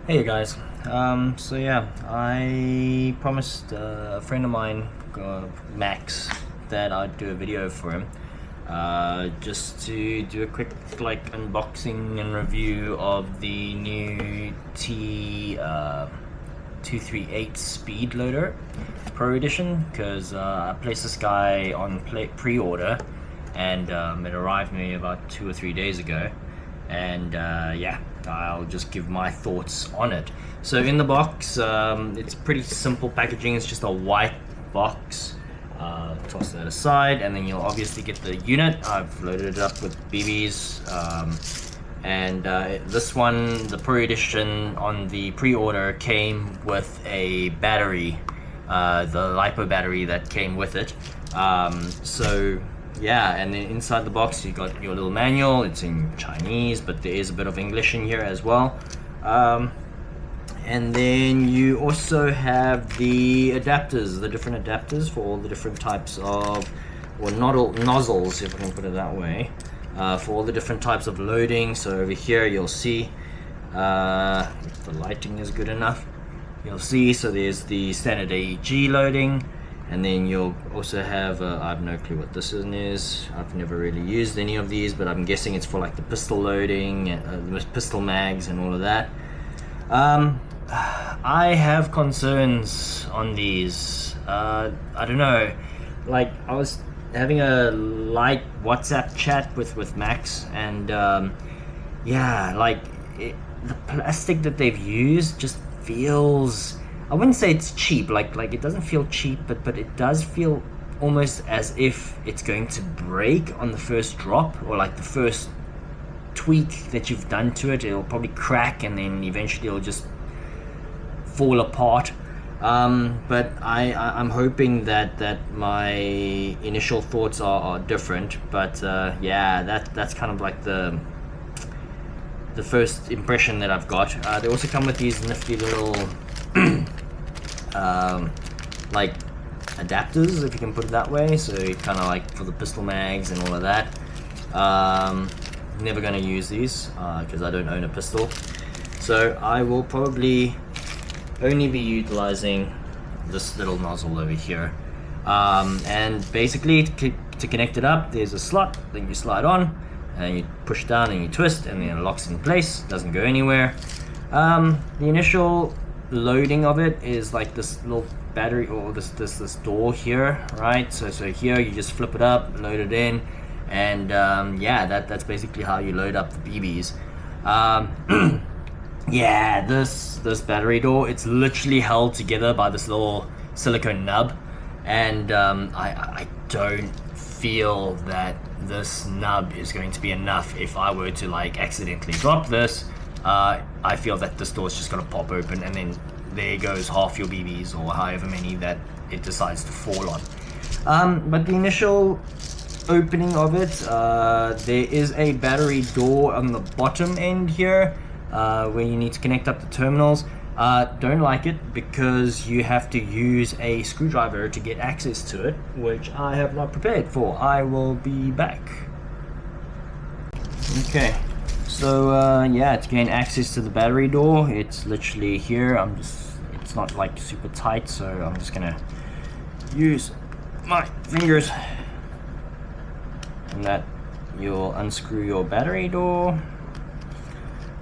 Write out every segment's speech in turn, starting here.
Hey guys, so yeah, I promised a friend of mine, Max, that I'd do a video for him, just to do a quick unboxing and review of the new T238 SpeedLoader Pro Edition, because I placed this guy on pre-order, and it arrived me about 2 or 3 days ago, and yeah, I'll just give my thoughts on it. So in the box, it's pretty simple packaging. It's just a white box. Toss that aside, and then you'll obviously get the unit. I've loaded it up with BBs, and this one, the Pro Edition, on the pre-order came with a battery, the LiPo battery that came with it. So yeah, and then inside the box you got your little manual. It's in Chinese, but there is a bit of English in here as well. And then you also have the adapters, the different adapters for all the different types of, or nozzles, if I can put it that way, for all the different types of loading. So over here you'll see, if the lighting is good enough, you'll see, so there's the standard AEG loading. And then you'll also have, I have no clue what this one is. I've never really used any of these, but I'm guessing it's for like the pistol loading, the pistol mags and all of that. I have concerns on these. I don't know, like I was having a light WhatsApp chat with Max, and yeah, like the plastic that they've used just feels, I wouldn't say it's cheap, like it doesn't feel cheap, but it does feel almost as if it's going to break on the first drop, or like the first tweak that you've done to it. It'll probably crack, and then eventually it'll just fall apart. But I'm hoping that my initial thoughts are different. But yeah, that's kind of like the first impression that I've got. They also come with these nifty little like adapters, if you can put it that way. So kind of like for the pistol mags and all of that. Never going to use these because I don't own a pistol, so I will probably only be utilizing this little nozzle over here. And basically to connect it up, there's a slot that you slide on, and you push down and you twist, and then it locks in place, doesn't go anywhere. The initial loading of it is like this little battery, or this door here, right? So here you just flip it up, load it in, and yeah, that's basically how you load up the BBs. Yeah, this battery door, it's literally held together by this little silicone nub, and I don't feel that this nub is going to be enough. If I were to like accidentally drop this, I feel that this door is just going to pop open, and then there goes half your BBs, or however many that it decides to fall on. But the initial opening of it, there is a battery door on the bottom end here, where you need to connect up the terminals. Don't like it because you have to use a screwdriver to get access to it, which I have not prepared for. I will be back. Okay. So yeah, to gain access to the battery door, it's literally here. It's not like super tight, so I'm just gonna use my fingers, and that you'll unscrew your battery door.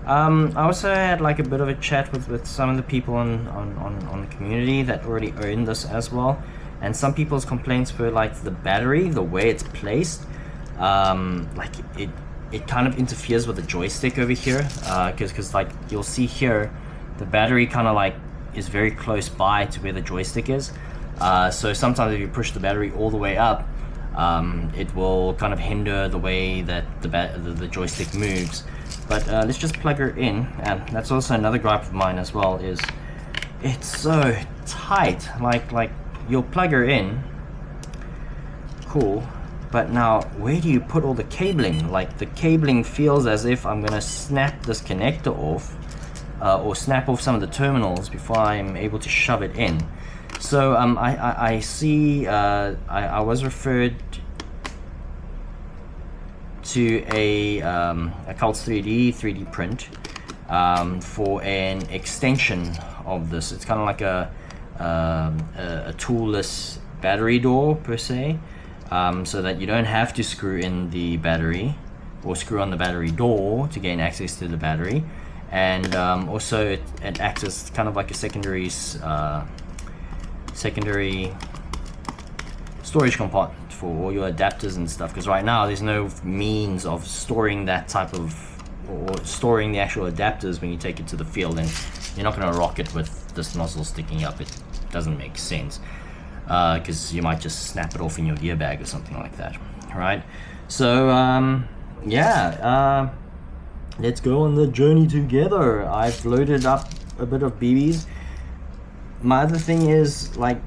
I also had like a bit of a chat with some of the people on the community that already own this as well, and some people's complaints were like the battery, the way it's placed, like it kind of interferes with the joystick over here, because like you'll see here, the battery kind of like is very close by to where the joystick is. So sometimes if you push the battery all the way up, it will kind of hinder the way that the joystick moves. But let's just plug her in, and that's also another gripe of mine as well, is it's so tight. Like you'll plug her in, cool, but now where do you put all the cabling? Like the cabling feels as if I'm gonna snap this connector off, or snap off some of the terminals before I'm able to shove it in. So I see, I was referred to a Cults 3D print, for an extension of this. It's kind of like a toolless battery door per se, so that you don't have to screw in the battery or screw on the battery door to gain access to the battery. And also it acts as kind of like a secondary storage compartment for all your adapters and stuff, because right now there's no means of storing that type of, or storing the actual adapters when you take it to the field, and you're not going to rock it with this nozzle sticking up. It doesn't make sense, because you might just snap it off in your gear bag or something like that, right? So yeah, let's go on the journey together. I've loaded up a bit of BBs. My other thing is, like,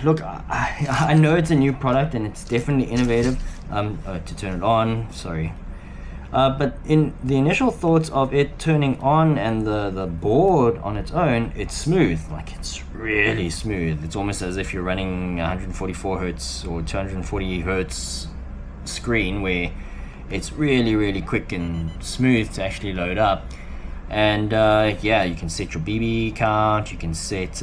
look, I know it's a new product and it's definitely innovative. To turn it on, sorry. But in the initial thoughts of it turning on and the board on its own, it's smooth. Like, it's really smooth. It's almost as if you're running 144 hertz or 240 hertz screen, where it's really quick and smooth to actually load up. And yeah, you can set your BB count, you can set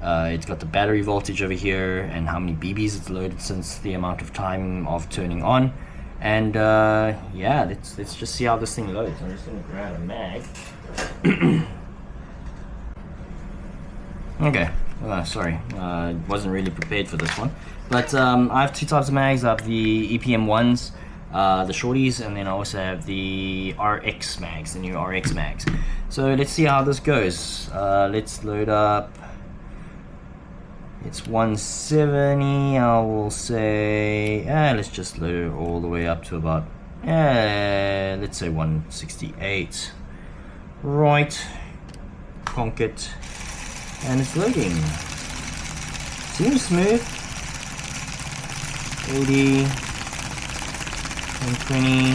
it's got the battery voltage over here and how many BBs it's loaded since the amount of time of turning on. And yeah, let's just see how this thing loads. I'm just going to grab a mag. Okay, sorry, wasn't really prepared for this one. But I have two types of mags. I have the EPM ones, the shorties, and then I also have the RX mags, the new RX mags. So let's see how this goes. Let's load up. It's 170, I will say. Let's just load it all the way up to about, let's say 168. Right, conk it, and it's loading. Seems smooth. 80, 120,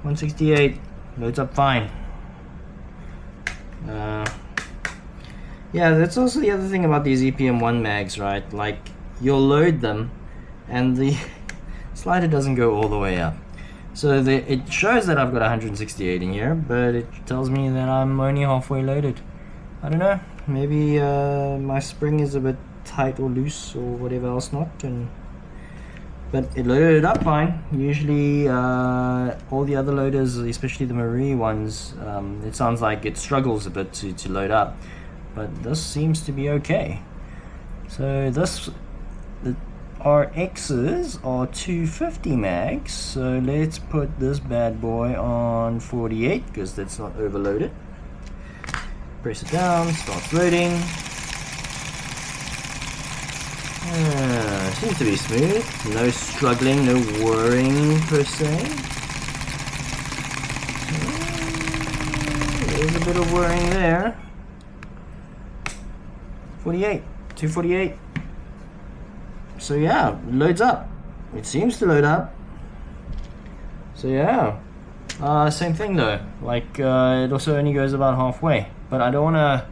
168. Loads up fine. Yeah, that's also the other thing about these EPM1 mags, right? Like, you'll load them and the slider doesn't go all the way up. So it shows that I've got 168 in here, but it tells me that I'm only halfway loaded. I don't know, maybe my spring is a bit tight or loose or whatever else not, but it loaded it up fine. Usually all the other loaders, especially the Marie ones, it sounds like it struggles a bit to load up. But this seems to be okay. So the RXs are 250 mags. So let's put this bad boy on 48 because that's not overloaded. Press it down, starts loading. Seems to be smooth. No struggling, no whirring per se. There's a bit of whirring there. 248. So yeah, loads up. It seems to load up. So yeah, same thing though. Like it also only goes about halfway. But I don't want to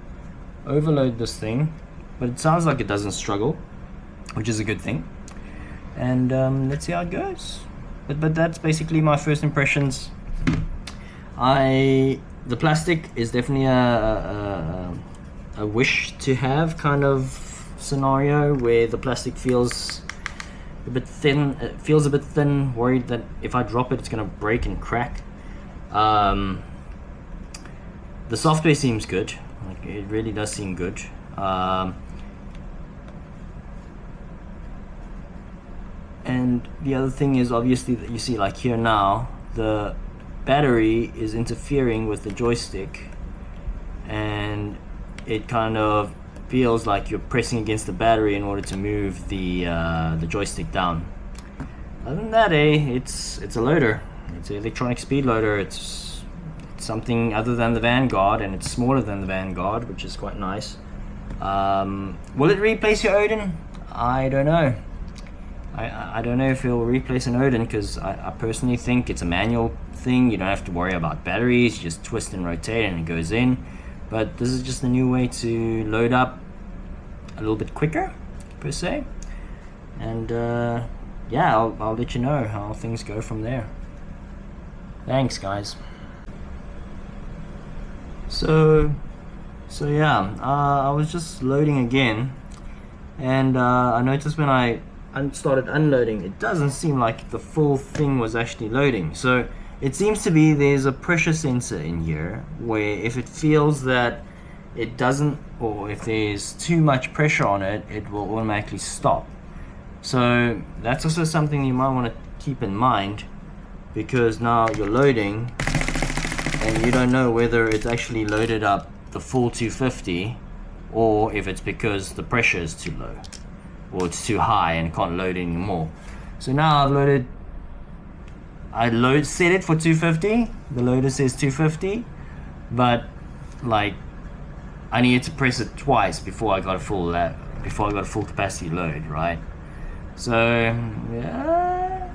overload this thing. But it sounds like it doesn't struggle, which is a good thing. And let's see how it goes. But that's basically my first impressions. The plastic is definitely a wish to have kind of scenario where the plastic feels a bit thin. It feels a bit thin, worried that if I drop it it's going to break and crack. The software seems good. Like, it really does seem good. And the other thing is obviously that you see, like here now, the battery is interfering with the joystick and it kind of feels like you're pressing against the battery in order to move the joystick down. Other than that, it's a loader. It's an electronic speed loader. It's something other than the Vanguard, and it's smaller than the Vanguard, which is quite nice. Will it replace your Odin? I don't know. I don't know if it'll replace an Odin, because I personally think it's a manual thing. You don't have to worry about batteries. You just twist and rotate and it goes in. But this is just a new way to load up a little bit quicker, per se. And yeah, I'll let you know how things go from there. Thanks, guys. So yeah, I was just loading again, and I noticed when I started unloading, it doesn't seem like the full thing was actually loading. So it seems to be there's a pressure sensor in here where if it feels that it doesn't, or if there's too much pressure on it, it will automatically stop. So that's also something you might want to keep in mind, because now you're loading and you don't know whether it's actually loaded up the full 250 or if it's because the pressure is too low or it's too high and can't load anymore. So now I've set it for 250. The loader says 250, but like I needed to press it twice before I got a full capacity load, right? So yeah,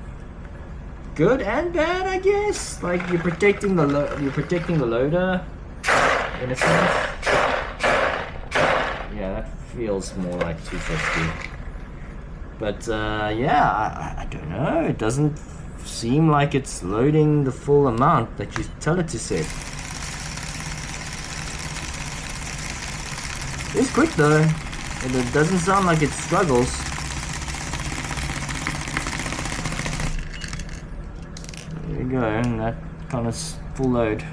good and bad, I guess. Like you're protecting the loader in a sense. Yeah, that feels more like 250. But yeah, I don't know. It doesn't seem like it's loading the full amount that you tell it to set. It's quick though, and it doesn't sound like it struggles. There you go, and that kind of full load.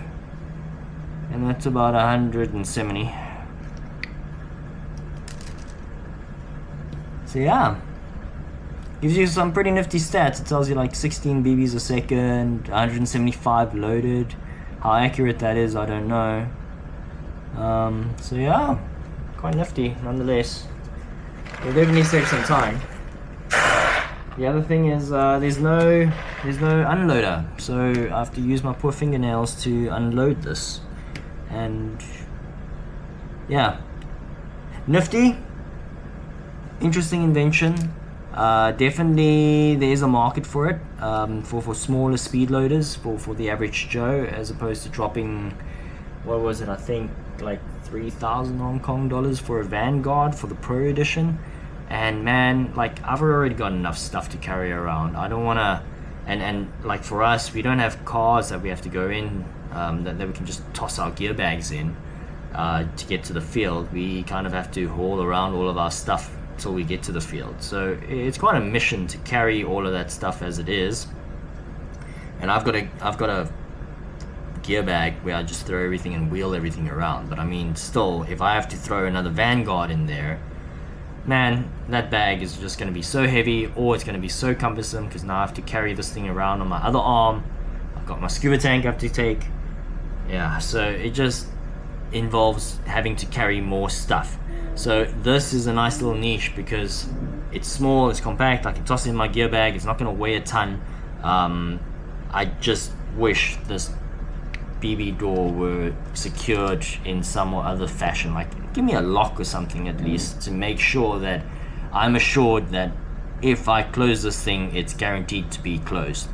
And that's about 170. So yeah, gives you some pretty nifty stats. It tells you like 16 BBs a second, 175 loaded. How accurate that is, I don't know. So yeah, quite nifty nonetheless. It'll definitely save some time. The other thing is there's no unloader, so I have to use my poor fingernails to unload this. And yeah, nifty, interesting invention. Definitely there's a market for it, for smaller speed loaders, for the average Joe, as opposed to dropping, what was it, I think like 3,000 Hong Kong dollars for a Vanguard for the Pro Edition. And man, like I've already got enough stuff to carry around. I don't want to, and like for us, we don't have cars that we have to go in, that we can just toss our gear bags in to get to the field. We kind of have to haul around all of our stuff till we get to the field. So it's quite a mission to carry all of that stuff as it is. And I've got a gear bag where I just throw everything and wheel everything around. But I mean, still, if I have to throw another Vanguard in there, man, that bag is just going to be so heavy, or it's going to be so cumbersome, because now I have to carry this thing around on my other arm. I've got my scuba tank I have to take. Yeah, so it just involves having to carry more stuff. So this is a nice little niche because it's small, it's compact, I can toss it in my gear bag, it's not going to weigh a ton. I just wish this BB door were secured in some or other fashion. Like, give me a lock or something at least, to make sure that I'm assured that if I close this thing, it's guaranteed to be closed.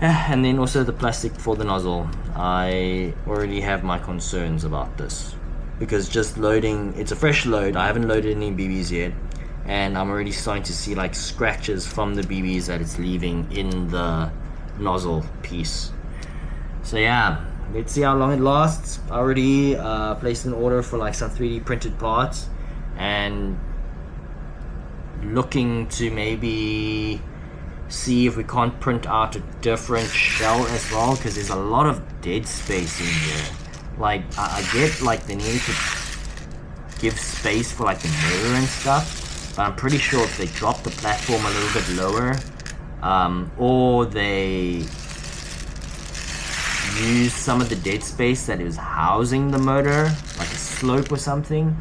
And then also the plastic for the nozzle. I already have my concerns about this, because just loading, it's a fresh load, I haven't loaded any BBs yet, and I'm already starting to see like scratches from the BBs that it's leaving in the nozzle piece. So yeah, let's see how long it lasts. I already placed an order for like some 3D printed parts, and looking to maybe see if we can't print out a different shell as well, because there's a lot of dead space in here. Like I get like they need to give space for like the mirror and stuff, but I'm pretty sure if they drop the platform a little bit lower, or they use some of the dead space that is housing the motor, like a slope or something,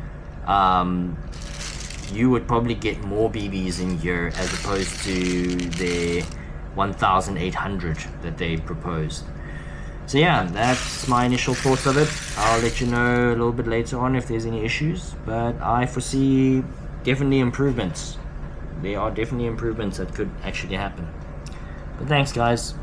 you would probably get more BBs in here as opposed to the 1,800 that they proposed. So yeah, that's my initial thoughts of it. I'll let you know a little bit later on if there's any issues, but I foresee definitely improvements. There are definitely improvements that could actually happen. But thanks guys.